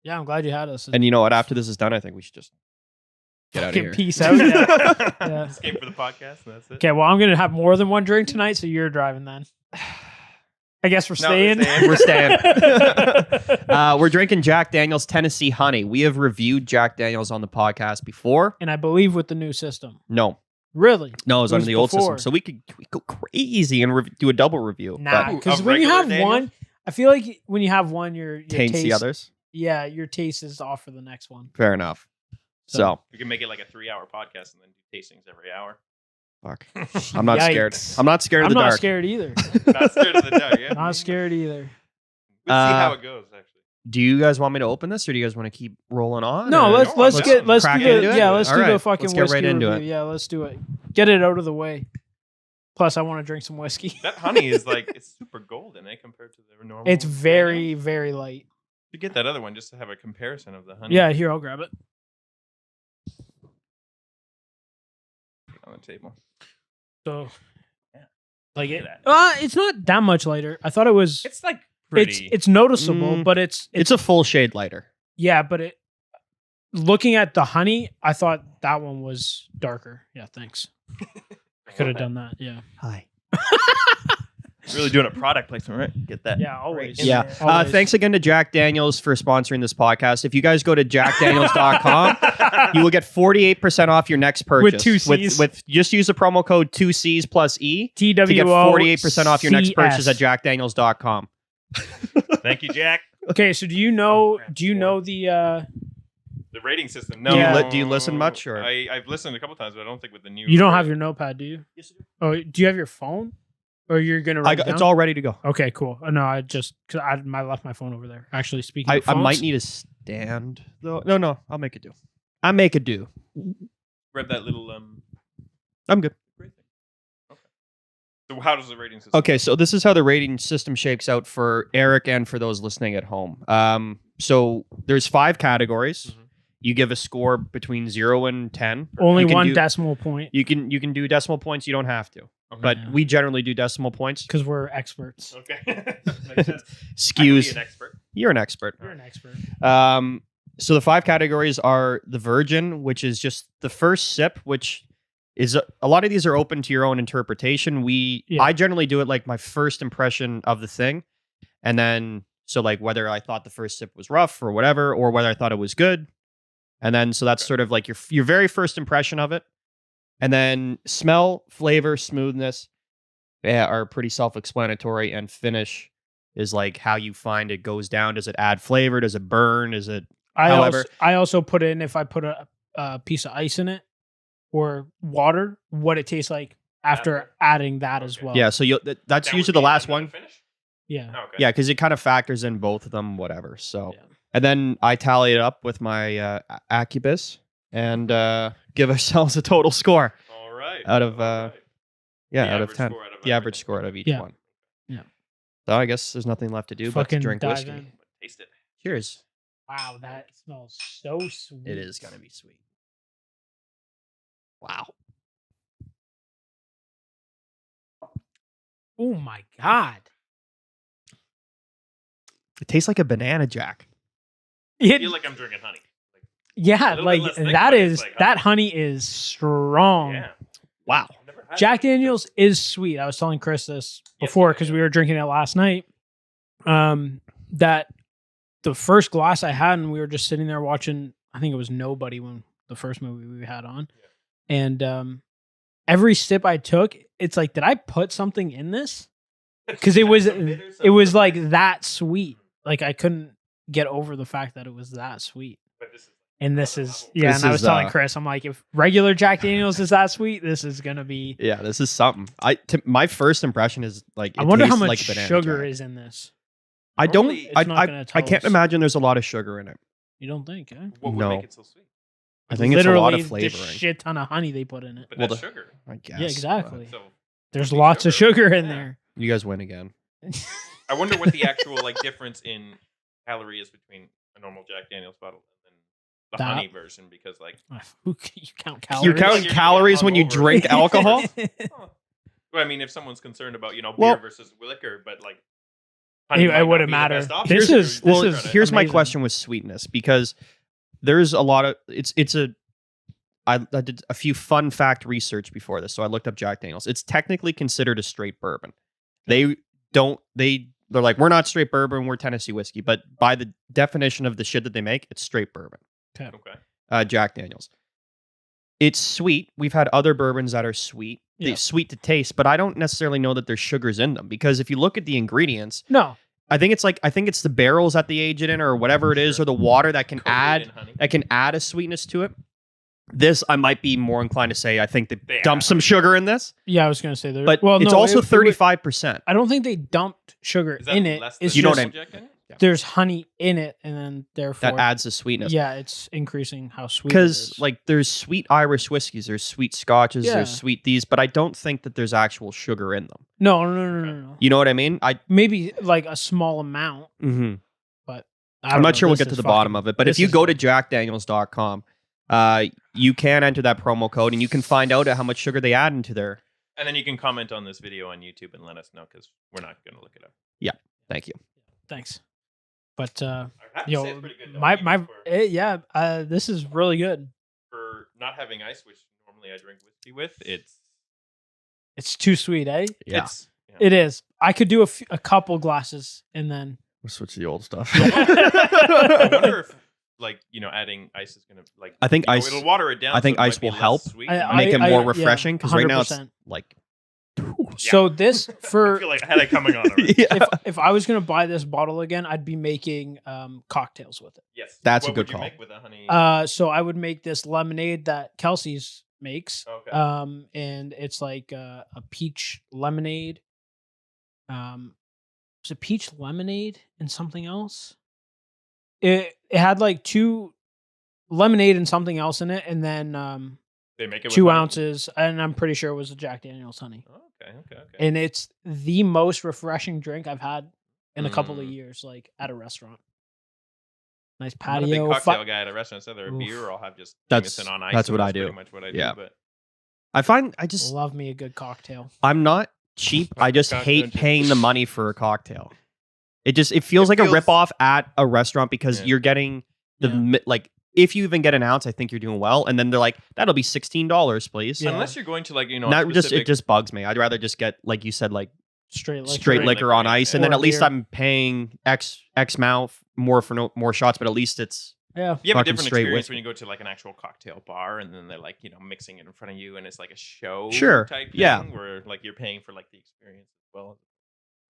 Yeah, I'm glad you had us. And you know what? After this is done, I think we should just get out of here. Peace out. Yeah. Escape for the podcast, and that's it. Okay, well, I'm going to have more than one drink tonight, so you're driving then. I guess we're staying. We're staying. We're drinking Jack Daniel's Tennessee Honey. We have reviewed Jack Daniel's on the podcast before. And I believe with the new system. No. Really? No, it was under the old before. system. So we could go crazy and do a double review. Nah, but because Of when you regular have Daniels? one, I feel like when you have one, your taints taste, the others. Yeah, your taste is off for the next one. Fair enough. So We can make it like a 3-hour podcast and then do tastings every hour. fuck. I'm not scared. Yikes. I'm not scared of I'm the not dark. scared either. Not scared of the dark, yeah. Not scared either. We'll see how it goes, actually. Do you guys want me to open this, or do you guys want to keep rolling on? No, or- let's down. let's Crack do the into it? yeah, let's All do the right, fucking let's get whiskey right into review. it. Yeah, let's do it. Get it out of the way. Plus, I want to drink some whiskey. That honey is like, it's super golden, compared to the normal. It's very, very light. You get that other one just to have a comparison of the honey. Yeah, here, I'll grab it. On the table. So, like it. Look at It's not that much lighter. I thought it was. It's like pretty. It's noticeable, but it's It's a full shade lighter. yeah, but it. Looking at the honey, I thought that one was darker. Yeah, thanks. I could have done that. Yeah. Hi. really doing a product placement, right? Get that. Yeah, always. Yeah. Always. Thanks again to Jack Daniels for sponsoring this podcast. If you guys go to jackdaniels.com, you will get 48% off your next purchase. With two Cs. With just use the promo code 2Cs plus E to get TWO 48% off your next purchase at CS. jackdaniels.com. Thank you, Jack. Okay, so do you know the The rating system. No. Yeah. Do you listen much, or? I've listened a couple times, but I don't think with the new. you don't have your notepad, do you? Yes, I do. Oh, do you have your phone? Or you're gonna I write got, it it's down? all ready to go. Okay, cool. No, I just because I left my phone over there. Actually, speaking I of phones, might need a stand though. No, I'll make it do. I make it do. Grab that little I'm good. great thing. Okay. So how does the rating system? Okay, so this is how the rating system shakes out for Eric and for those listening at home. So there's 5 categories. Mhm. You give a score between 0 and 10. only You can one do- decimal point You can do decimal points. You don't have to, Okay. but Yeah. we generally do decimal points. because we're experts. Okay. Makes sense. I could Skews. be an expert. You're an expert. You're an expert. So the 5 categories are the virgin, which is just the first sip, which is a lot of these are open to your own interpretation. Yeah. I generally do it like my first impression of the thing, and then so like whether I thought the first sip was rough or whatever, or whether I thought it was good, and then so that's sort of like your very first impression of it, and then smell, flavor, smoothness, are pretty self-explanatory, and finish is like how you find it goes down. Does it add flavor? Does it burn? Is it However- I also put in if I put a piece of ice in it or water, what it tastes like after adding that as Okay. well. Yeah, so that's That usually would the be last another one. Finish? Yeah. Oh, okay. Yeah, because it kind of factors in both of them, whatever. So, Yeah. and then I tally it up with my Acubus and give ourselves a total score All right. out of All right. yeah, The out of average 10. score out of The average everything. score out of each Yeah. one. Yeah. So I guess there's nothing left to do but to Fucking drink dive whiskey. in. Taste it. Cheers. Wow, that smells so sweet. It is gonna be sweet. Wow. Oh my god. It tastes like a banana jack. I It, feel like I'm drinking honey. yeah, little like bit less thick, that but it's is like that honey is strong. Yeah. Wow. I've never had Jack it. Daniels is sweet. I was telling Chris this Yes, before yeah, because yeah. we were drinking it last night. That the first glass I had, and we were just sitting there watching. I think it was Nobody when the first movie we had on, and every sip I took, it's like, did I put something in this? Because it was Some bitter, some it was bitter. like that sweet. Like I couldn't get over the fact that it was that sweet. But this is And this Another is level. yeah. This And I was is, telling Chris, I'm like, if regular Jack Daniels is that sweet, this is gonna be. Yeah, this is something. My first impression is like I it wonder how tastes much like banana sugar jack. is in this. I don't. Normally, it's I not gonna I tell can't us. imagine there's a lot of sugar in it. You don't think? Eh? what would No. make it so sweet. I think it's a lot of Literally the flavoring. shit ton of honey they put in it. But Well, that's the- sugar. I guess. Yeah, exactly. So There's be lots of sugar in Yeah. there. You guys win again. I wonder what the actual like difference in calorie is between a normal Jack Daniels bottle and then the That- honey version, because like You count calories. You're counting You're calories when you hungover. drink alcohol? huh. Well, I mean, if someone's concerned about beer Well- versus liquor, but like Honey It might not wouldn't be the matter. best option. This is Well, this is here's my amazing. question with sweetness, because there's a lot of I did a few fun fact research before this, so I looked up Jack Daniels. It's technically considered a straight bourbon. They're like, we're not straight bourbon, we're Tennessee whiskey, but by the definition of the shit that they make, it's straight bourbon. Okay. Jack Daniels. It's sweet. We've had other bourbons that are sweet. Yeah. They're sweet to taste, but I don't necessarily know that there's sugars in them, because if you look at the ingredients, No. I think it's the barrels that they age it in, or whatever it is, Sure. or the water that can Coated in honey. add a sweetness to it. This, I might be more inclined to say, I think they They dumped add some honey. sugar in this, Yeah, I was gonna say there. but well, it's no, also it would- 35%. I don't think they dumped sugar Is that in it. less It's than You know what just I mean? Jack Daniels? there's honey in it, and then therefore That adds the sweetness. Yeah, it's increasing how sweet. Because it is. like there's sweet Irish whiskeys, there's sweet Scotches, Yeah. there's sweet these, but I don't think that there's actual sugar in them. no. You know what I mean? Maybe like a small amount, but I I'm don't not know. sure we'll This get to is the bottom fucking- of it, but if this you is- go to jackdaniels.com, you can enter that promo code and you can find out how much sugar they add into their. And then you can comment on this video on YouTube and let us know, because we're not going to look it up. Thank you. Thanks, but I have to yo, say it's pretty good. though, my even this is really good. for not having ice, which normally I drink whiskey with. It's too sweet, eh? Yeah. It's, It is. I could do a couple glasses and then. We'll switch to the old stuff. I wonder if, like, adding ice is gonna like. I think ice- It'll water it down. I think so it ice might be will less help. Sweet. Make it more yeah, refreshing, because right now it's 100%. like. So this I for feel like I had it coming on. Already. Yeah. if I was gonna buy this bottle again, I'd be making cocktails with it. Yes, That's a what good would you call. make with a honey? So I would make this lemonade that Kelsey's makes. Okay. And it's like a peach lemonade. It's a peach lemonade and something else. It had like 2 lemonade and something else in it, and then They make it with 2 honey? ounces, and I'm pretty sure it was a Jack Daniel's honey. Okay. And it's the most refreshing drink I've had in a couple of Mm. years, like at a restaurant. Nice I'm not a big patio. cocktail guy at a restaurant. So either a Oof. beer or I'll have just That's- Jameson on ice. that's so what I do. Pretty much what I do. Yeah. But I find Love me a good cocktail. I'm not cheap. I just Cocktail hate and paying the money for a cocktail. It feels like a feels- ripoff at a restaurant, because Yeah. you're getting the Yeah. like, if you even get an ounce, I think you're doing well. And then they're like, that'll be $16, please. Yeah. unless you're going to like a That specific, it just bugs me. I'd rather just get, like you said, like Straight liquor. straight liquor on liquor, ice, yeah. and then Or at least beer. I'm paying X amount more for more shots, but at least it's Yeah. you have a fucking different straight experience whiskey. when you go to like an actual cocktail bar and then they're like mixing it in front of you and it's like a show Sure, type yeah. thing where like you're paying for like the experience as well.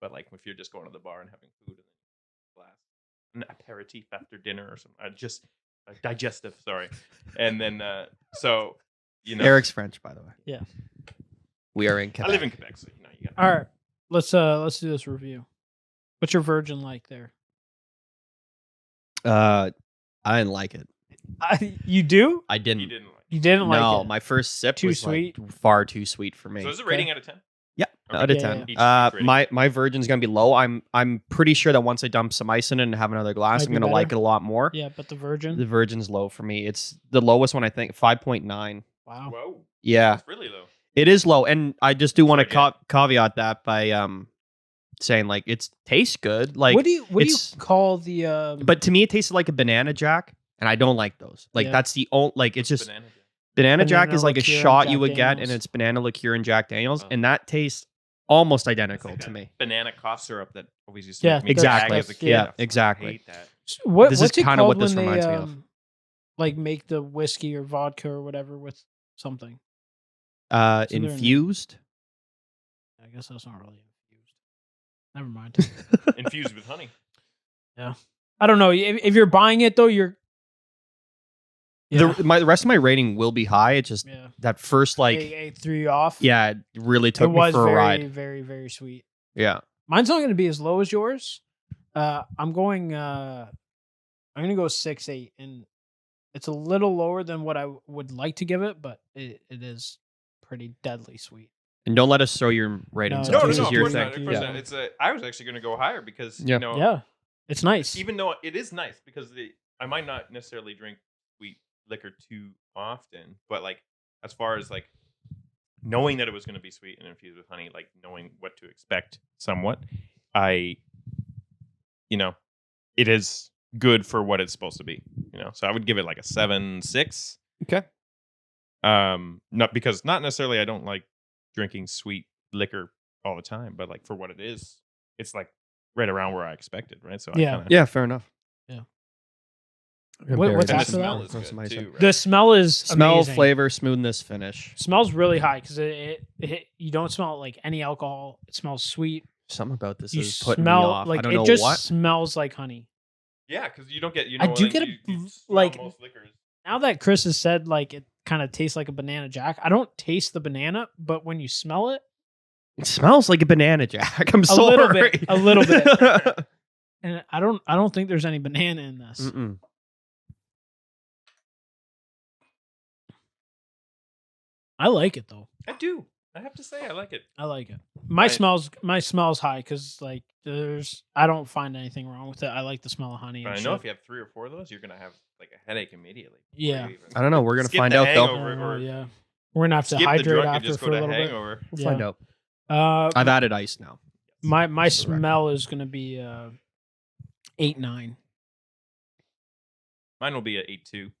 But like if you're just going to the bar and having food and then glass an aperitif after dinner or something, just digestive, sorry, and then so Eric's French, by the way. Yeah. We are in I Quebec. live in Quebec, so you got All right. Let's do this review. What's your virgin like there? I didn't like it. You do? I didn't. you didn't like. You didn't like No, it? my first sip Too was sweet? like far too sweet for me. So is it rating out of 10? Yeah, Okay. out of Yeah, 10. yeah. Each rating. My virgin's gonna be low. I'm pretty sure that once I dump some ice in it and have another glass, Might I'm be gonna like it better. a lot more. Yeah, but the virgin. The virgin's low for me. It's the lowest one, I think, 5.9. Wow. Whoa, Yeah, that's really low. it is low, and I just do want to Sorry, caveat that by saying like it tastes good. Like, what do you it's- call the but to me, it tasted like a banana jack, and I don't like those. Like Yeah. that's the only like it's just Banana. banana jack Banana is like a liqueur and shot you Jack would get, and Daniels. it's banana liqueur and Jack Daniels, Oh. and that tastes almost It's identical like to that me. Banana cough syrup that always used Yeah, to make me exactly. gag as a kid. Yeah, I fucking exactly. hate that. what? This is What's it kinda called what this when reminds they, me of. like make the whiskey or vodka or whatever with something? there a name? Infused. I guess that's not really infused. Never mind. Infused with honey. I don't know. If you're buying it though, you're. Yeah. The rest of my rating will be high. It's just yeah. that first like It threw you off. yeah, it really It took me was for a very, ride. very, very sweet. Yeah. Mine's not going to be as low as yours. I'm going. I'm going to go 6.8, and it's a little lower than what I would like to give it, but it is pretty deadly sweet. And don't let us throw your ratings No, up. No, This no, is of your course thing. not. Of course Yeah. not. It's I was actually going to go higher because Yeah. Yeah, it's nice. even though it is nice because I might not necessarily drink sweet liquor too often, but like as far as like knowing that it was going to be sweet and infused with honey, like knowing what to expect somewhat, I you know, it is good for what it's supposed to be. You know, so I would give it like a 7.6. Okay. Not necessarily I don't like drinking sweet liquor all the time, but like for what it is, it's like right around where I expected, right? So Yeah. I kinda, Yeah, fair enough. Yeah. I'm What- very what's and the after that? smell is That's good what I too. said. Right? The smell is Smell, amazing. flavor, smoothness, finish. Smells really high because you don't smell like any alcohol. It smells sweet. Something about this You is putting smell me off. like I don't it know just what. smells like honey. Yeah, because you don't get. I do get you smell like- most liquors. Now that Chris has said like it kind of tastes like a banana jack, I don't taste the banana, but when you smell it, It smells like a banana jack. I'm a sorry. little bit, a little bit, and I don't think there's any banana in this. Mm-mm. I like it though. I do. I have to say, I like it. I like it. My I- smells high because like I don't find anything wrong with it. I like the smell of honey. But And I know shit. if you have 3 or 4 of those, you're gonna have like a headache immediately. before Yeah. you even- I don't know. We're gonna Skip find the out though. hangover. Oh, or yeah, we're gonna have to skip the hydrate drunk and after just for go a to little bit. hangover. We'll find Yeah. out. I've added ice now. My Just for the record. smell is gonna be 8-9. Mine will be at 8.2.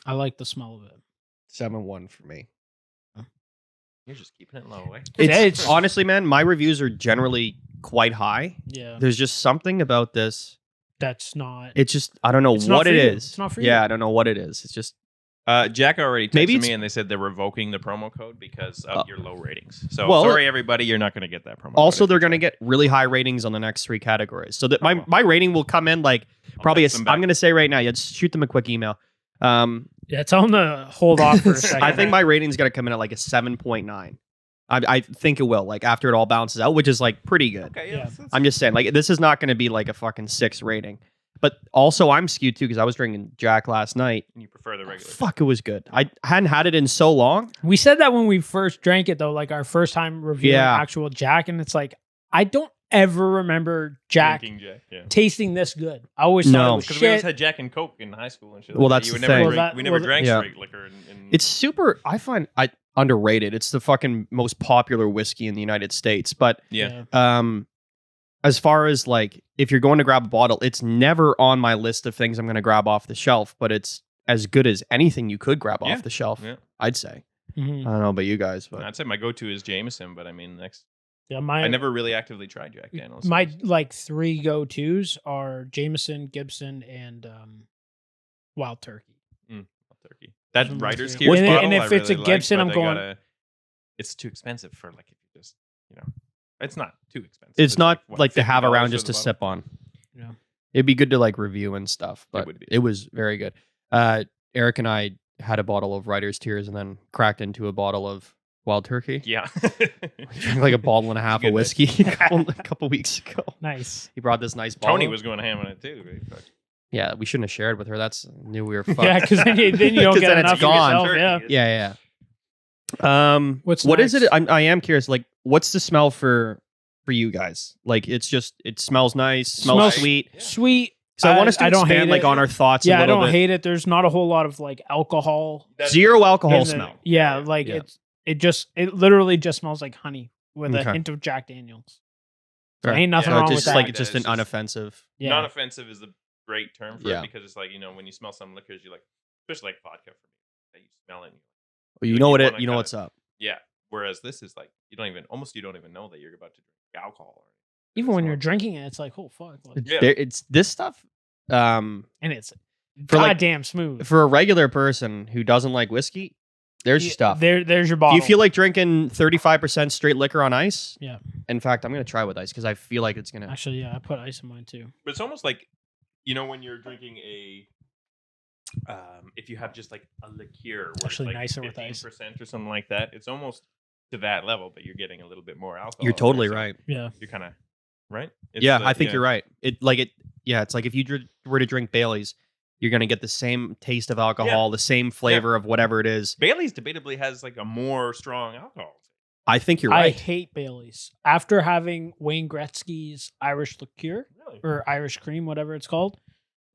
I like the smell of it. 7-1 for me. You're just keeping it low, eh? It's honestly, man, my reviews are generally quite high. Yeah, There's just something about this. that's not. It's just I don't know It's not what for it you. is. It's not for Yeah, you. I don't know what it is. It's just Jack already texted Maybe me it's- and they said they're revoking the promo code because of your low ratings. So well, sorry, everybody, you're not going to get that promo. also code if they're you going to try. get really high ratings on the next 3 categories. So that Oh. my rating will come in like I'll probably text them back. I'm going to say right now, yeah, just shoot them a quick email. Yeah, tell them to hold off for a second. I think my rating's going to come in at like a 7.9. I think it will, like after it all balances out, which is like pretty good. Okay, Yeah. that's- I'm just saying, like this is not going to be like a fucking 6 rating. But also I'm skewed too because I was drinking Jack last night. you prefer the regular. Fuck, it was good. I hadn't had it in so long. we said that when we first drank it though, like our first time reviewing Yeah. actual Jack, and it's like I don't ever remember Jack Drinking Jack, yeah. tasting this good. I always thought No. it was Because we always shit. had Jack and Coke in high school and shit. Well, like that's that. You would the never thing. drink- Well, that- we never well, drank yeah. straight liquor. And It's super. I find underrated. It's the fucking most popular whiskey in the United States. But yeah. as far as like if you're going to grab a bottle, it's never on my list of things I'm going to grab off the shelf. But it's as good as anything you could grab Yeah. off the shelf. Yeah. I'd say. Mhm. I don't know about you guys, but I'd say my go-to is Jameson, but I mean, Yeah, I never really actively tried Jack Daniels. my like 3 go-tos are Jameson, Gibson, and Wild Turkey. turkey. That Those are my Writer's three. Keys And bottle, if I it's a really Gibson, like, I'm but going- it's too expensive for like if you just it's not too expensive. it's not what, like to have $50 around for just the to bottle? sip on. Yeah. It'd be good to like review and stuff, but would be. it was very good. Eric and I had a bottle of Writer's Tears and then cracked into a bottle of Wild Turkey. Yeah. We drank like a bottle and a half Good of mix. whiskey a couple weeks ago. Nice. He brought this nice bottle. Tony was going ham on it too. Right? Fuck. Yeah, we shouldn't have shared with her. That's knew we were fucked. Yeah, because then you don't 'Cause get then it's enough for gone. yourself. Turkey. Yeah. Yeah. What's what is next? it? I am curious. Like, what's the smell for you guys? Like, it's just it smells nice, smells Smells- sweet. Sweet. So I want us to I don't hate expand like it. on our thoughts. Yeah, a I little don't bit. hate it. There's not a whole lot of like alcohol. Zero alcohol in the- smell. Yeah, like Yeah. it literally just smells like honey with a Okay. hint of Jack Daniels. So Right. ain't nothing Yeah, wrong So with just that. like Yeah, it's just it's an just- unoffensive. yeah. Non-offensive is a great term for Yeah. it because it's like when you smell some liquors, you like, especially like vodka for me, that you smell it. And You you know what wanna you know kinda- what's up. yeah. Whereas this is like you don't even know that you're about to drink alcohol. Even It's when more- you're drinking it, it's like, oh fuck, like, Yeah. It's this stuff. and it's For, like, goddamn smooth. For a regular person who doesn't like whiskey, there's your stuff. There's your Do bottle. you feel like drinking 35% straight liquor on ice? Yeah. In fact, I'm gonna try with ice because I feel like it's gonna. Actually, yeah, I put ice in mine too. But it's almost like when you're drinking a if you have just like a liqueur where actually it's like nicer with ice. 15% or something like that, it's almost to that level, but you're getting a little bit more alcohol. You're in there, totally so right. Yeah. You're kind of right. It's Yeah, the- I think you're right. Yeah, it's like if you were to drink Bailey's, you're gonna get the same taste of alcohol, the same flavor of whatever it is. Bailey's debatably has like a more strong alcohol. I think you're I right. hate Bailey's. After having Wayne Gretzky's Irish liqueur Really? or Irish cream, whatever it's called,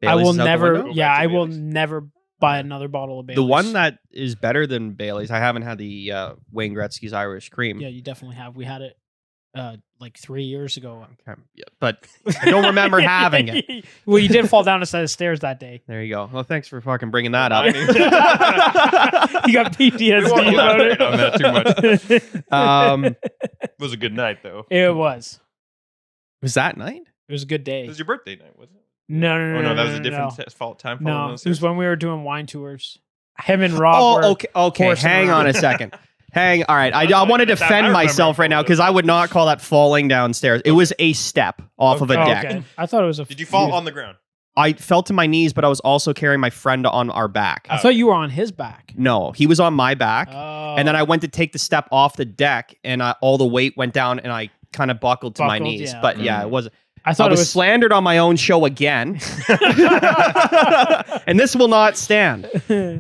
Bailey's I will is out the never. window? Go Yeah, back to I will Bailey's. never buy another bottle of Bailey's. The one that is better than Bailey's, I haven't had the Wayne Gretzky's Irish cream. Yeah, you definitely have. We had it like 3 years ago. Okay, yeah, but I don't remember having it. Well, you did fall down a set of stairs that day. There you go. Well, thanks for fucking bringing that up. You got PTSD We won't about elaborate on that too it. It was a good night, though. It was. Was that night? It was a good It day. was your birthday night, wasn't it? No, Oh no, that was a different fault time. No, those it was days? when we were doing wine tours. Him and Rob. Oh, were okay. horsing Hang around. on a second. All right. I That's want to like- I defend remember myself right now because I would not call that falling downstairs. It was a step off of a Oh, deck. okay. I thought it was a. Did you fall on the ground? I fell to my knees, but I was also carrying my friend on our back. I thought you were on his back. No, he was on my back. Oh. And then I went to take the step off the deck, and all the weight went down, and I kind of buckled to my Buckled, knees. yeah. But yeah, it was. I I thought was it was. slandered on my own show again, and this will not stand.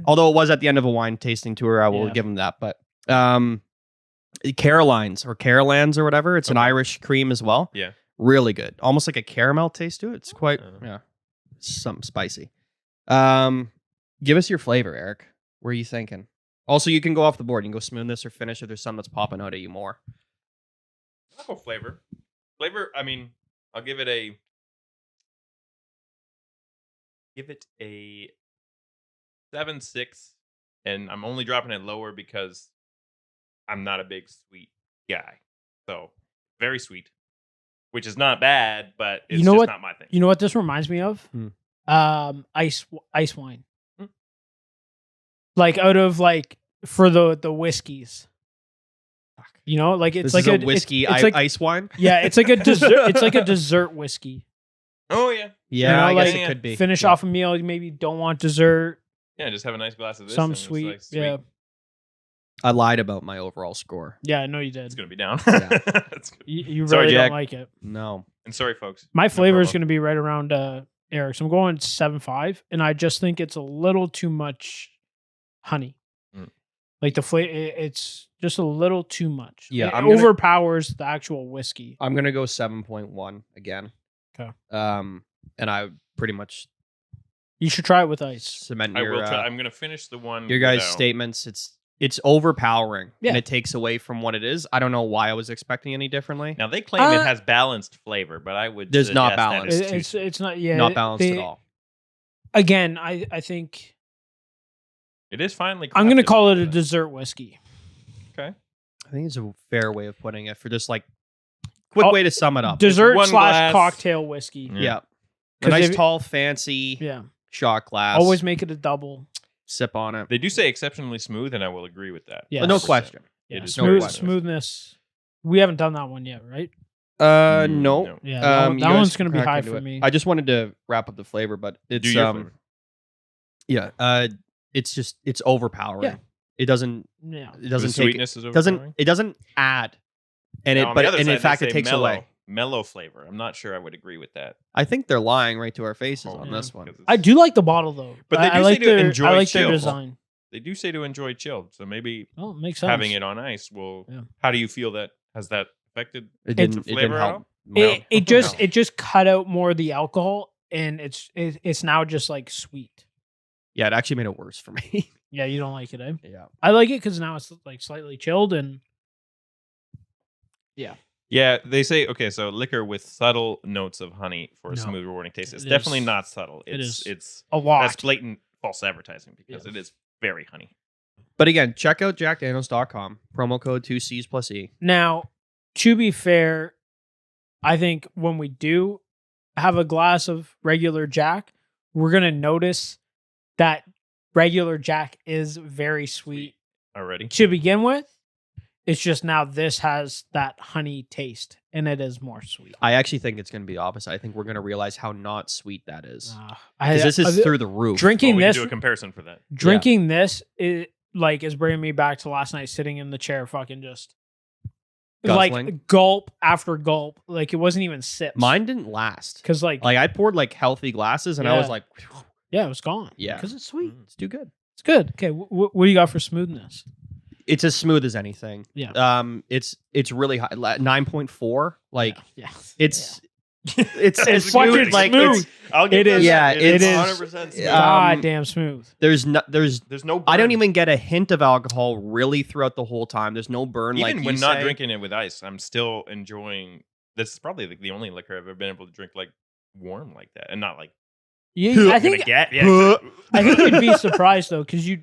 Although it was at the end of a wine tasting tour, I will Yeah. give him that. But Carolines or Carolans or whatever, it's an Okay. Irish cream as well. Yeah. Really good, almost like a caramel taste to it. It's quite something spicy. Give us your flavor, Eric. Where are you thinking? Also, you can go off the board. You can go smoothness or finish if there's something that's popping out at you more. I'll go flavor. Flavor. I mean, I'll give it a 7.6, and I'm only dropping it lower because I'm not a big sweet guy. So very sweet, which is not bad, but it's You know just what? not my thing. You know what this reminds me of? Hmm. Ice wine. Hmm. Like out of like for the whiskeys. You know, like it's This like is a whiskey it's like, ice wine. yeah, it's like a dessert. It's like a dessert whiskey. Oh yeah, Yeah, You know, I guess like, it could be. Finish Yeah. off a meal. You maybe don't want dessert. yeah. Just have a nice glass of this. Some and it's, sweet. like, sweet. Yeah, I lied about my overall score. yeah. I know you did. It's gonna be down. Yeah. It's good. You Sorry, really Jack. don't like it. No. And sorry, folks. My flavor is promo. going to be right around Eric's. I'm going 7.5, and I just think it's a little too much honey. Mm. Like the flavor, it's just a little too much. Yeah, it I'm gonna- overpowers the actual whiskey. I'm gonna go 7.1 again. Okay. And I pretty much You should try it with ice. cement I your will try. I'm gonna finish the one. your guys' without. statements. It's overpowering Yeah. and it takes away from what it is. I don't know why I was expecting any differently. Now they claim it has balanced flavor, but I would. There's not suggest that balance. It's too It's not. Yeah, Not balanced at all. Again, I think It is finely. I'm going to crafted. call it a dessert whiskey. Okay. I think it's a fair way of putting it for just like quick Oh, way to sum it up. Dessert one / glass. cocktail whiskey. Yeah. A 'Cause nice if- tall fancy Yeah. shot glass. Always make it a double. sip on it. They do say exceptionally smooth, and I will agree with that. Yeah. No question. Yeah, It is no question. smoothness. We haven't done that one yet, right? No. No. Yeah, that You that one's guys going to be crack high into for it. me. I just wanted to wrap up the flavor, but it's Do your flavor. yeah, it's just it's overpowering. Yeah. It doesn't Yeah. it doesn't The take sweetness is doesn't overpowering? it doesn't add, and Now, on but the other and side, in they fact it say takes mellow, away. mellow flavor. I'm not sure I would agree with that. I think they're lying right to our faces on yeah. this one. 'Cause it's- I do like the bottle though. But they I do like say to their, enjoy I like their chill. design. They do say to enjoy chilled, so maybe Oh, it makes sense. having it on ice will. Yeah. How do you feel that has that affected? It It's- didn't flavor help. out? No. It just cut out more of the alcohol, and it's now just like sweet. Yeah, it actually made it worse for me. Yeah, you don't like it, eh? yeah. I like it because now it's like slightly chilled and Yeah, they say okay. So liquor with subtle notes of honey for a No. smooth, rewarding taste. It's It definitely is- not subtle. it It's is it's a lot. that's blatant false advertising because Yeah. it is very honey. But again, check out jackdaniels.com. Promo code 2Cs+E. Now, to be fair, I think when we do have a glass of regular Jack, we're gonna notice that regular Jack is very sweet Already. to begin with. It's just now this has that honey taste, and it is more sweet. I actually think it's going to be the opposite. I think we're going to realize how not sweet that is. I- Because this is I- through the roof. drinking Well, we can this. do a comparison for that. Drinking this is bringing me back to last night, sitting in the chair, fucking just Guzzling. like gulp after gulp. Like it wasn't even sips. Mine didn't last. because like I poured like healthy glasses and I was Yeah. like, yeah, it was gone. Yeah. because it's sweet. it's too good. It's good. Okay, what do you got for smoothness? It's as smooth as anything. Yeah. It's really high. 9.4. Like yeah. it's It's It's fucking good. like smooth. I'll give It them is. that. Yeah, it is. 100% smooth. God damn smooth. there's There's no burn. I don't even get a hint of alcohol really throughout the whole time. There's no burn Even like when you not say. drinking it with ice, I'm still enjoying. This is probably the only liquor I've ever been able to drink like warm like that, and not like Yeah, I I'm gonna think get. Yeah, I think you'd be surprised though, because you,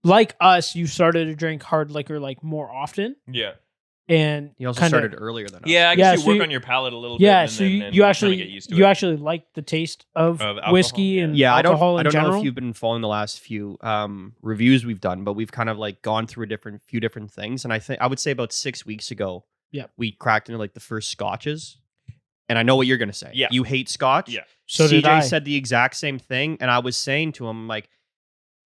like us, you started to drink hard liquor like more often, yeah, and He also kinda- started earlier than us. yeah. I Yeah, guess so you work you- on your palate a little Yeah, bit. so and you, then you kinda actually get used to you it. actually like the taste of alcohol, whiskey yeah. and Yeah, I alcohol don't in general. know if you've been following the last few reviews we've done, but we've kind of like gone through a few different things. And I would say about 6 weeks ago, Yep. we cracked into like the first scotches. And I know what you're gonna say. Yeah. You hate scotch. Yeah. So CJ did I. said the exact same thing, and I was saying to him, like,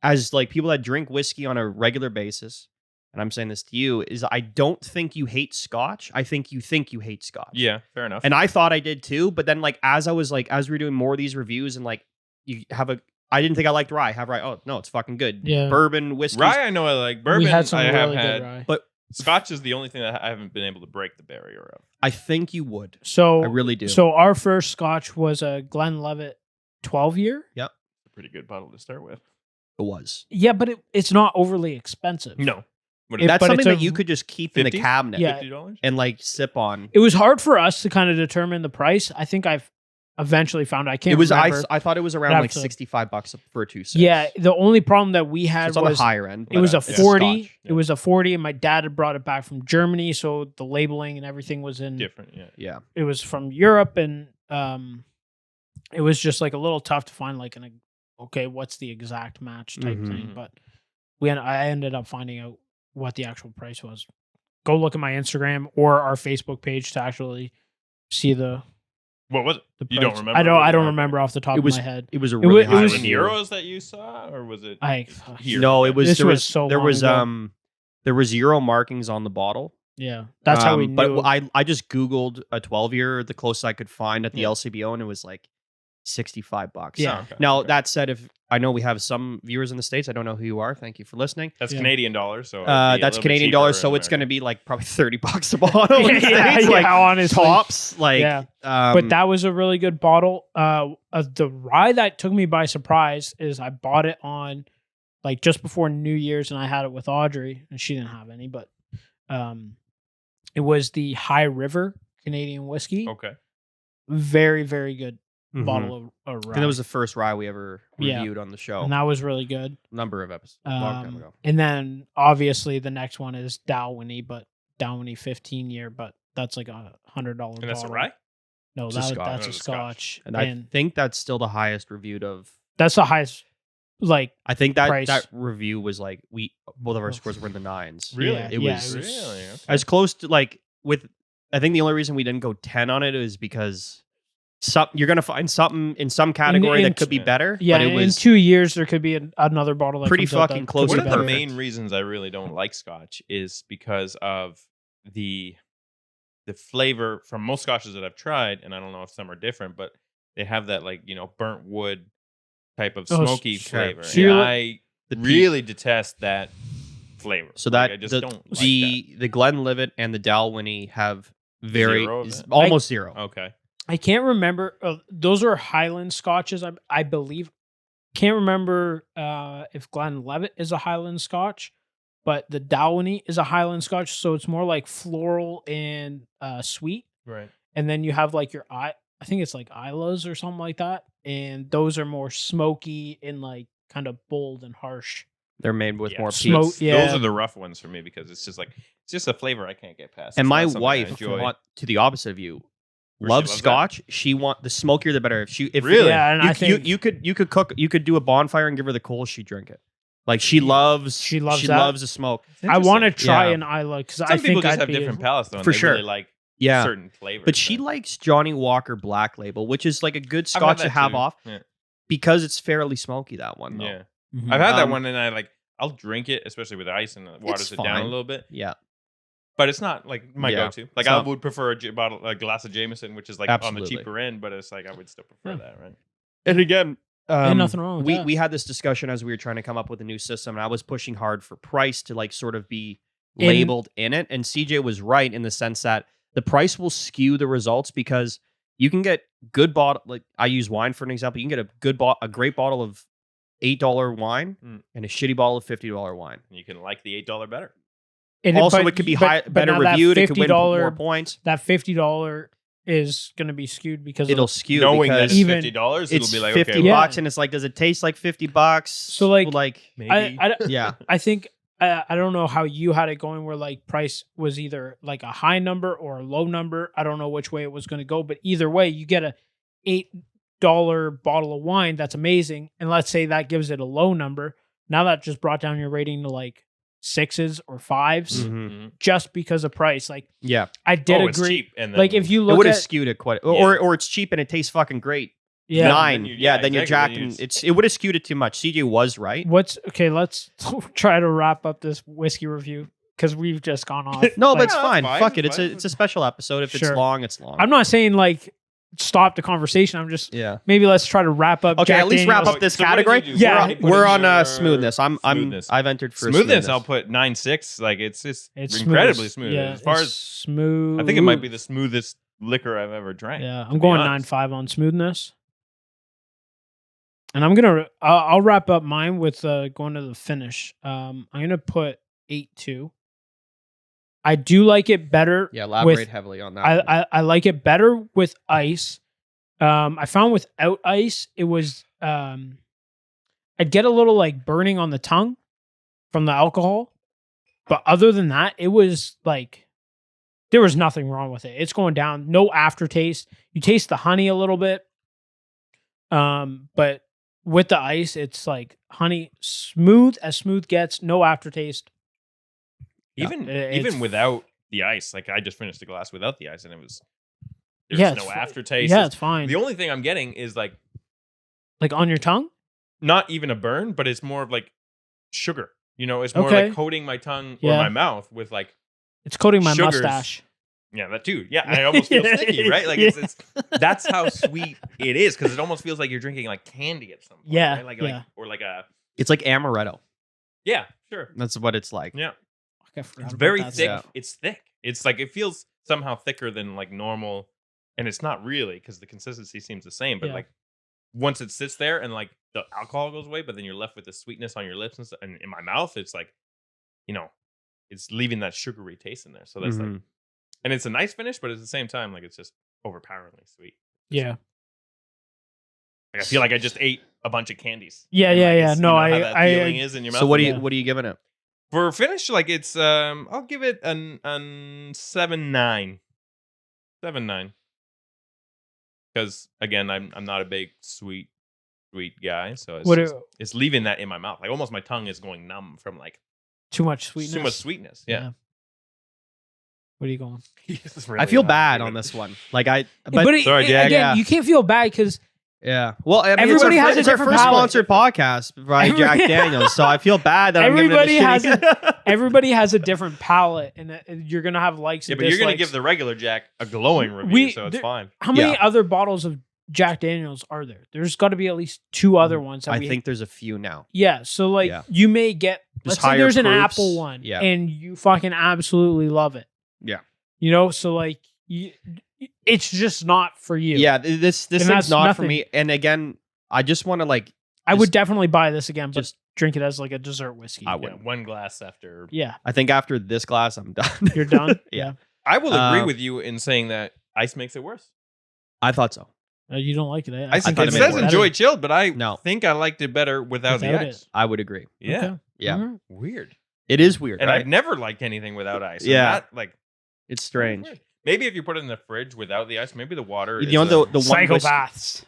as like people that drink whiskey on a regular basis, and I'm saying this to you, is I don't think you hate scotch. I think you hate scotch. Yeah, fair enough. And I thought I did too, but then like as we were doing more of these reviews and like you have I didn't think I liked rye. I have rye. Oh no, it's fucking good. Yeah. Bourbon, whiskey. rye, I know I like. Bourbon, we had some I have really had. good rye. But Scotch is the only thing that I haven't been able to break the barrier of. I think you would. So I really do. So our first scotch was a Glenlivet 12-year. Pretty good bottle to start with. It was. Yeah, but it's not overly expensive. No, what It- is That's but something it's a- that you could just keep in the 50? cabinet Yeah. $50? and like sip on. It was hard for us to kind of determine the price. I think I've eventually found I can't It was remember. I thought it was around I'd like have to- $65 for a 2-6. Yeah, the only problem that we So had it's on the was higher end. it was a it's 40. Scotch, It yeah. was a 40, and my dad had brought it back from Germany, so the labeling and everything was in. Different, yeah. Yeah. It was from Europe, and it was just like a little tough to find like okay, what's the exact match type thing. Mhm. But I ended up finding out what the actual price was. Go look at my Instagram or our Facebook page to actually see the What was it? the price. You don't remember? I don't really? remember off the top It was of my head. It was a It really wa- it high was- Was it review. euros that you saw, or was it? Here? No, it was This there was was so there long was ago. there was euro markings on the bottle. Yeah, that's how we knew. But I just googled a 12-year, the closest I could find at the Yeah. LCBO, and it was like $65. Yeah. Oh, okay, Now okay. that said, if I know we have some viewers in the States, I don't know who you are. Thank you for listening. That's Yeah. Canadian dollars, so That's Canadian dollars, so it's going to be like probably $30 a bottle. in the Yeah, States, yeah, like honestly. tops. Like, Yeah. um, But that was a really good bottle. The rye that took me by surprise is I bought it on like just before New Year's, and I had it with Audrey, and she didn't have any. But it was the High River Canadian whiskey. okay. Very, very good mhm. bottle of I rye. think that was the first rye we ever Yeah. reviewed on the show. and that was really good. Number of episodes, long time ago. And then obviously the next one is Dalwhinnie, but Dalwhinnie 15-year, but that's like $100 bottle. And that's a rye. No, It's a Scotch. that's a That's a Scotch. Scotch. And I think that's still the highest reviewed of. that's the highest, like, I think that Price. that review was like both of our scores were in the 9s. Really? Yeah, It yeah, was Really? Okay. as close to like with. I think the only reason we didn't go 10 on it is because you're gonna find something in some category in that could be better. yeah, but it in was 2 years there could be another bottle that pretty comes out fucking that close could One be of the better. main reasons I really don't like Scotch is because of the flavor from most Scotches that I've tried, and I don't know if some are different, but they have that like burnt wood type of Oh, smoky sure. flavor. So And you're- I the peat. really detest that flavor. So Like, that I just the don't like the Glenlivet and the Dalwhinnie have very Zero of it? almost zero. that. Okay. I can't remember. Those are Highland Scotches, I believe. Can't remember if Glenlivet is a Highland Scotch, but the Dalwhinnie is a Highland Scotch, so it's more like floral and sweet. Right. And then you have like I think it's like Isla's or something like that, and those are more smoky and like kind of bold and harsh. They're made with more so peat. Smoke- that's- yeah. Those are the rough ones for me because it's just a flavor I can't get past. And It's my not something I wife, enjoy. to the opposite of you, Or she loves loves that? Scotch. She the smokier the better. If Really? Yeah, and you, I think you could cook, you could do a bonfire and give her the coals, she'd drink it. Like she loves that. loves the smoke. I want to Interesting. try Yeah. an Isla because Some I people think just I'd have be different palates though, and For they sure. really like Yeah, certain flavors. but she likes Johnny Walker Black Label, which is like a good I've had Scotch to that have too. off Yeah. because it's fairly smoky. That one, though. Yeah. Mhm. I've had that Um, one, and I'll drink it, especially with ice, and it waters it down a fine. little bit. Yeah. But it's not like my Yeah. go-to. Like It's I not- would prefer a glass of Jameson, which is like on the Absolutely. cheaper end, but it's like I would still prefer Yeah. that, right? And again, Ain't nothing wrong with we that. we had this discussion as we were trying to come up with a new system, and I was pushing hard for price to like sort of be In- labeled in it. And CJ was right in the sense that the price will skew the results because you can get good bottle. Like I use wine for an example. You can get a great bottle of $8 wine and a shitty bottle of $50 wine. You can like the $8 better. Also, it could be better reviewed. It could win more points. That $50 is going to be skewed because it'll skew knowing because that it's $50. It'll be like $50 bucks, and it's like, does it taste like $50? So like maybe. I think I don't know how you had it going, where like price was either like a high number or a low number. I don't know which way it was going to go, but either way, you get a $8 bottle of wine. That's amazing, and let's say that gives it a low number. Now that just brought down your rating to like 6s or 5s just because of price. Like, I did agree. It's cheap, and then like if you look, it would have skewed it quite, or it's cheap and it tastes fucking great. 9, then you're jacking. It would have skewed it too much. CJ was right. Let's try to wrap up this whiskey review because we've just gone off. No, but it's fine. Fuck it. It's a special episode. If it's long, it's long. I'm not saying like stop the conversation. I'm just maybe let's try to wrap up. Okay, at least wrap up this category. Yeah, we're on smoothness. I've entered for smoothness. I'll put 9.6. Like it's incredibly smooth. Yeah, as far as smooth, I think it might be the smoothest liquor I've ever drank. Yeah, I'm going 9.5 on smoothness. And I'll wrap up mine with going to the finish. I'm gonna put 8.2. I do like it better. Yeah, elaborate heavily on that. I like it better with ice. I found without ice, it was I'd get a little like burning on the tongue from the alcohol, but other than that, it was like there was nothing wrong with it. It's going down, no aftertaste. You taste the honey a little bit, but with the ice, it's like honey, smooth as smooth gets, no aftertaste. Even without the ice, like I just finished the glass without the ice, and there's no aftertaste. Yeah, it's fine. The only thing I'm getting is like on your tongue, not even a burn, but it's more of like sugar. You know, it's more like coating my tongue or my mouth with like it's coating my sugars. Mustache. Yeah, that too. Yeah, I almost feel sticky, right? Like it's that's how sweet it is, because it almost feels like you're drinking like candy at some point. Yeah, right? Like or like a. It's like amaretto. Yeah, sure. That's what it's like. Yeah, it's very thick. Yeah. It's thick. It's like it feels somehow thicker than like normal, and it's not really because the consistency seems the same. But like once it sits there and like the alcohol goes away, but then you're left with the sweetness on your lips and in my mouth, it's like, it's leaving that sugary taste in there. So that's like. And it's a nice finish, but at the same time, like it's just overpoweringly sweet. Yeah. Like I feel like I just ate a bunch of candies. Yeah. No, how that feeling is in your mouth. So what are you giving it? For finish, like it's I'll give it an 7.9. 7.9. Because again, I'm not a big sweet guy, so it's leaving that in my mouth. Like almost my tongue is going numb from like too much sweetness. Too much sweetness. Yeah. What are you going? Really I feel bad on this one. Like sorry, Jack. Again, you can't feel bad because well, I mean, everybody has it's our first sponsored podcast by Jack Daniels, so I feel bad that everybody has a different palate, and you're gonna have likes. Yeah, and but dislikes. you're gonna give the regular Jack a glowing review, so it's fine. How many other bottles of Jack Daniels are there? There's got to be at least 2 other ones. I think there's a few now. Yeah, so you may get. Let's say there's an apple one, and you fucking absolutely love it. Yeah. So like it's just not for you. Yeah, this thing's not for me. And again, I just want to like. I would definitely buy this again, but just drink it as like a dessert whiskey. I would. One glass after. Yeah. I think after this glass, I'm done. You're done. Yeah. I will agree with you in saying that ice makes it worse. I thought so. You don't like it. I think it says enjoy chilled, but I think I liked it better without the ice. I would agree. Yeah. Okay. Yeah. Mm-hmm. Weird. It is weird. And right? I've never liked anything without ice. Yeah. Like. It's strange. Maybe if you put it in the fridge without the ice, maybe the water. The psychopaths.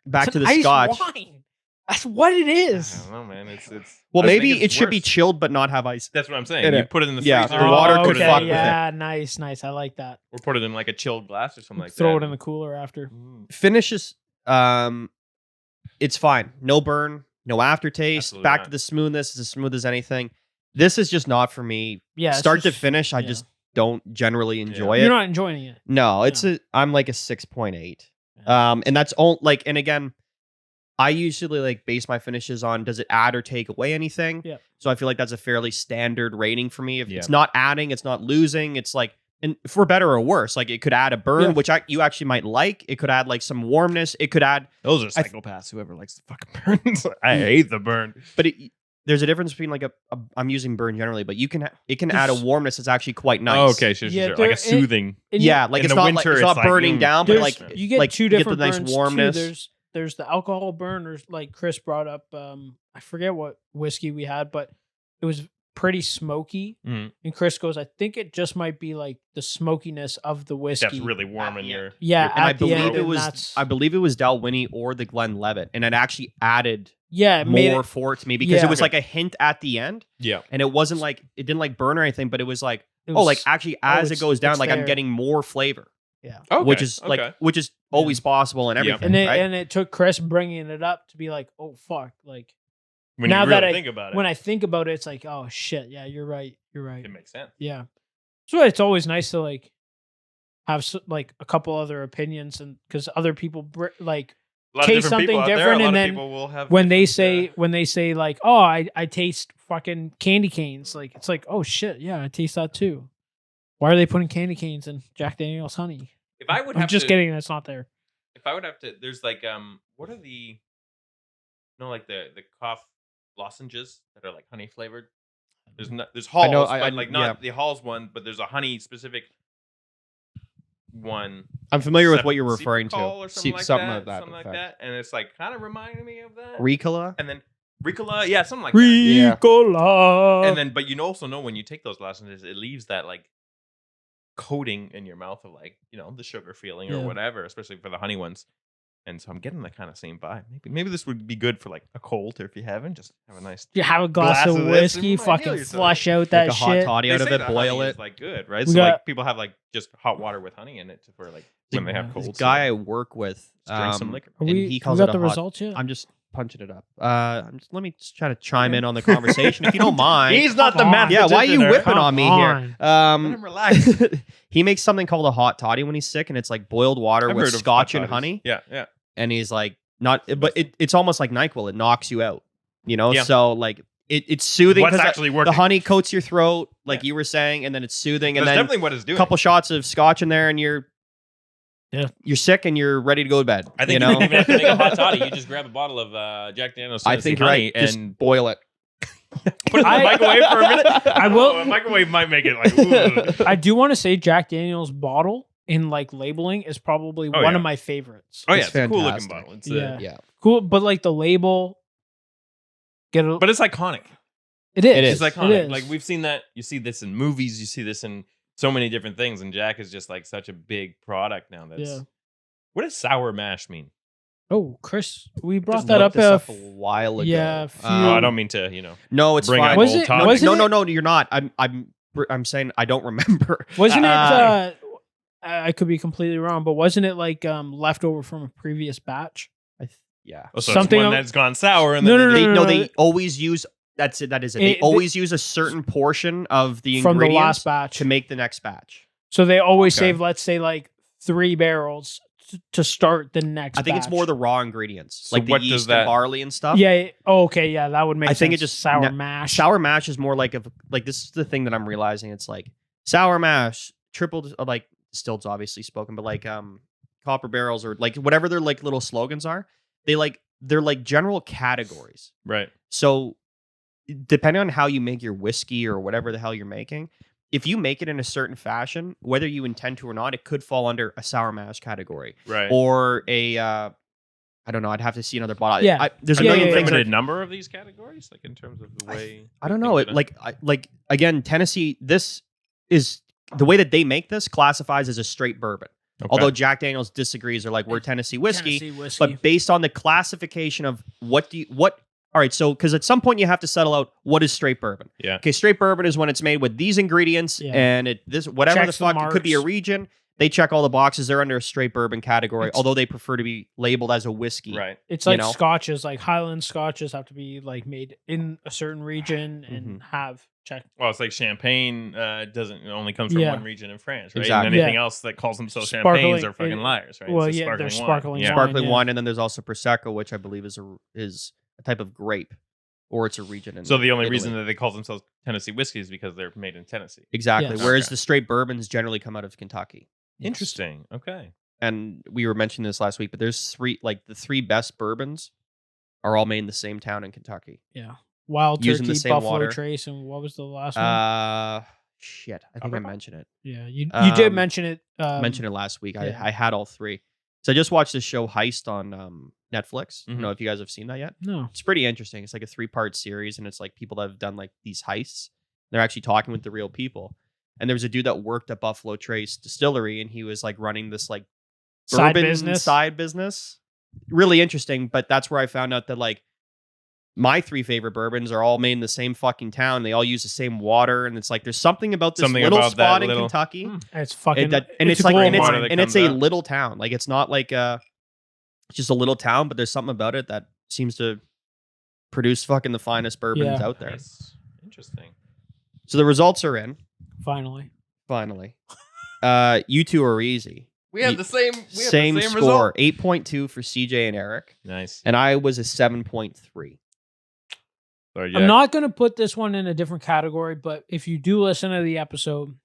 Back to the Scotch. Wine. That's what it is. I don't know, man. It's. Well, maybe it should be chilled but not have ice. That's what I'm saying. You put it in the freezer. Yeah, the water could fuck with it. Yeah, nice. I like that. Or put it in like a chilled glass or something like that. Throw it in the cooler after. Finishes. It's fine. No burn. No aftertaste. Absolutely Back not. to the smoothness. It's as smooth as anything. This is just not for me. Yeah. Start to finish, I just don't generally enjoy it. You're not enjoying it. No, I'm like a 6.8. And that's all like, and again, I usually like base my finishes on does it add or take away anything? Yeah. So I feel like that's a fairly standard rating for me. If it's not adding, it's not losing. It's like and for better or worse, like it could add a burn, Yeah. which you actually might like. It could add like some warmness. It could add, Those are psychopaths. Whoever likes the fucking burns. I hate the burn. but there's a difference between like I'm using burn generally, but it can add a warmness that's actually quite nice. Oh, okay, sure, Yeah, like there- a soothing. And Yeah, like in it's the not winter, it's not it's like, burning down, but there's- like you get like, two you get the different nice burns, warmness. Too. There's the alcohol burn, or like Chris brought up. I forget what whiskey we had, but it was pretty smoky. Mhm. And Chris goes, I think it just might be like the smokiness of the whiskey. That's really warm in your. Yeah, and I at the believe end, it and was that's- I believe it was Dalwhinnie or the Glenlivet, and it actually added yeah, it made more it, for it to me because Yeah. it was like a hint at the end, Yeah. and it wasn't like it didn't like burn or anything, but it was like it oh, was- like actually as it it's- goes down, it's like I'm there. getting more flavor, Okay. which is okay. which is always possible and Yeah. everything, and right? and it took Chris bringing it up to be like, oh fuck, like when now you that really I- think about it, when I think about it, it's like, oh shit, yeah, you're right. it makes sense. Yeah. So it's always nice to like have like a couple other opinions, and because other people like A lot Taste of different people something out there. different, A lot and of then people will have when they different, say like, oh, I taste fucking candy canes, like it's like, oh shit, yeah, I taste that too. Why are they putting candy canes in Jack Daniel's honey? if I would I'm have just to, kidding, that's not there. if I would have to, there's like what are the, like the cough lozenges that are like honey flavored. There's Halls, know, but I- like not the Halls one, but there's a honey specific one. I'm familiar with what you're Sepicol referring to. or something like Something that, of that something like effect. that, and it's like kind of reminding me of that. Ricola. And then Ricola, yeah, something like that. Yeah. Ricola. And then, but you also know when you take those lozenges, it leaves that like coating in your mouth of like the sugar feeling or Yeah. whatever, especially for the honey ones. And so I'm getting that kind of same vibe. Maybe this would be good for like a cold, or if you haven't, just have a nice. you have a glass of this, whiskey, and you might fucking heal yourself. flush out Like that a hot shit. toddy They out of say it, that boil honey it. is, like good, right? We So like got- people have like just hot water with honey in it for like when they have This colds. guy I work with, drink some liquor. Are and we, he we calls got it a the hot. results yet? I'm just punching it up. Let me just try to chime in on the conversation if you don't mind. He's not the Come on. math. Yeah, why are you whipping Come on me on. here? Let him relax. He makes something called a hot toddy when he's sick, and it's like boiled water I've with heard of scotch hot and toddies. honey. Yeah, yeah. And he's like, but it's almost like NyQuil. It knocks you out, Yeah. So like it's soothing. What's 'cause actually the working? honey coats your throat, like Yeah. you were saying, and then it's soothing. And That's then definitely what it's a doing. couple shots of scotch in there, and you're sick and you're ready to go to bed. I think you you know? don't even have to make a hot toddy. You just grab a bottle of Jack Daniel's I Tennessee think you're honey right. Just and boil it. Put it in the microwave for a minute. I will- A microwave might make it like. Ooh. I do want to say Jack Daniel's bottle in like labeling is probably Oh, one yeah. of my favorites. Oh yeah, It's it's a cool looking fantastic. bottle. It's Yeah. Yeah, Cool, but like the label, but it's iconic. it is. it is. It's iconic. It is. Like we've seen that. You see this in movies. You see this in so many different things. And Jack is just like such a big product now. That's Yeah. what does sour mash mean? Oh, Chris, we brought Just that looked up. this up a while ago. yeah, Oh, I don't mean to, No, it's bring fine. up Was old it- topics. wasn't No, you're not. I'm saying I don't remember. Wasn't it? Uh, I could be completely wrong, but wasn't it like leftover from a previous batch? Yeah. Oh, so Something it's one of- that's gone sour. And No, then no, they no, just- no. They always use that's it. That is it. They always use a certain portion of the From the ingredients last batch. to make the next batch. So they always Okay. save, let's say, like 3 barrels to start the next. I think it's batch. more the raw ingredients, So like the what does yeast that- and barley and stuff. Yeah. Oh, okay. Yeah, that would make. I think it sense. just sour na- mash. Sour mash is more like this is the thing that I'm realizing. It's like sour mash, like distilleds obviously spoken, but like copper barrels or like whatever their like little slogans are. They're like general categories. right. So depending on how you make your whiskey or whatever the hell you're making, if you make it in a certain fashion, whether you intend to or not, it could fall under a sour mash category Right. or a I don't know. I'd have to see another bottle. Yeah. There's a Are there million a things. limited number of these categories, like in terms of the way? I don't know. Again, Tennessee. This is the way that they make this classifies as a straight bourbon. Although Jack Daniel's disagrees, or like we're Tennessee whiskey. Tennessee whiskey. But based on the classification of what. All right, so because at some point you have to settle out what is straight bourbon. Yeah. Okay, straight bourbon is when it's made with these ingredients Yeah. and whatever Checks the the fuck. It could be a marks. region. They check all the boxes. They're under a straight bourbon category, It's- although they prefer to be labeled as a whiskey. right. It's you like know? scotches, like Highland scotches have to be like made in a certain region and have checked. Well, it's like champagne doesn't it only comes from Yeah. one region in France, right? Exactly. And anything Yeah. else that calls themselves Sparkling- champagnes are fucking it- liars, right? well, It's a yeah, they're wine. sparkling Yeah. wine. Sparkling yeah. wine, and then there's also prosecco, which I believe is a type of grape. or it's a region. In So the only Italy. reason that they call themselves Tennessee whiskey is because they're made in Tennessee. Exactly. Yes. Whereas Okay. the straight bourbons generally come out of Kentucky. Yes. Interesting. Okay. And we were mentioning this last week, but there's the three best bourbons are all made in the same town in Kentucky. Yeah. Wild Using Turkey, the same Buffalo water. Trace, and what was the last one? Shit. I think I mentioned it. Yeah, you did um, mention it. Mentioned it last week. yeah. I had all three. So I just watched this show Heist on Netflix. I don't Mhm. know if you guys have seen that yet. No. It's pretty interesting. It's like a 3-part series, and it's like people that have done like these heists. They're actually talking with the real people. And there was a dude that worked at Buffalo Trace Distillery, and he was like running this like Side bourbon business. side business. Really interesting, but that's where I found out that like my 3 favorite bourbons are all made in the same fucking town. They all use the same water, and it's like there's something about this Something little about that spot in little- Kentucky. It's fucking. It's a like gold and it's, water mine. that and it's comes a out. little town. Like it's not like it's just a little town, but there's something about it that seems to produce fucking the finest bourbons Yeah. out there. Nice. Interesting. So the results are in. Finally. Finally, you two are easy. We have You- the same. Same score, 8.2 for CJ and Eric, Nice. and I was a 7.3. Sorry, I'm not going to put this one in a different category, but if you do listen to the episode,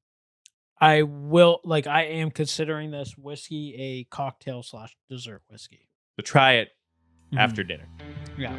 I am considering this whiskey a cocktail / dessert whiskey. So try it Mhm. after dinner. Yeah.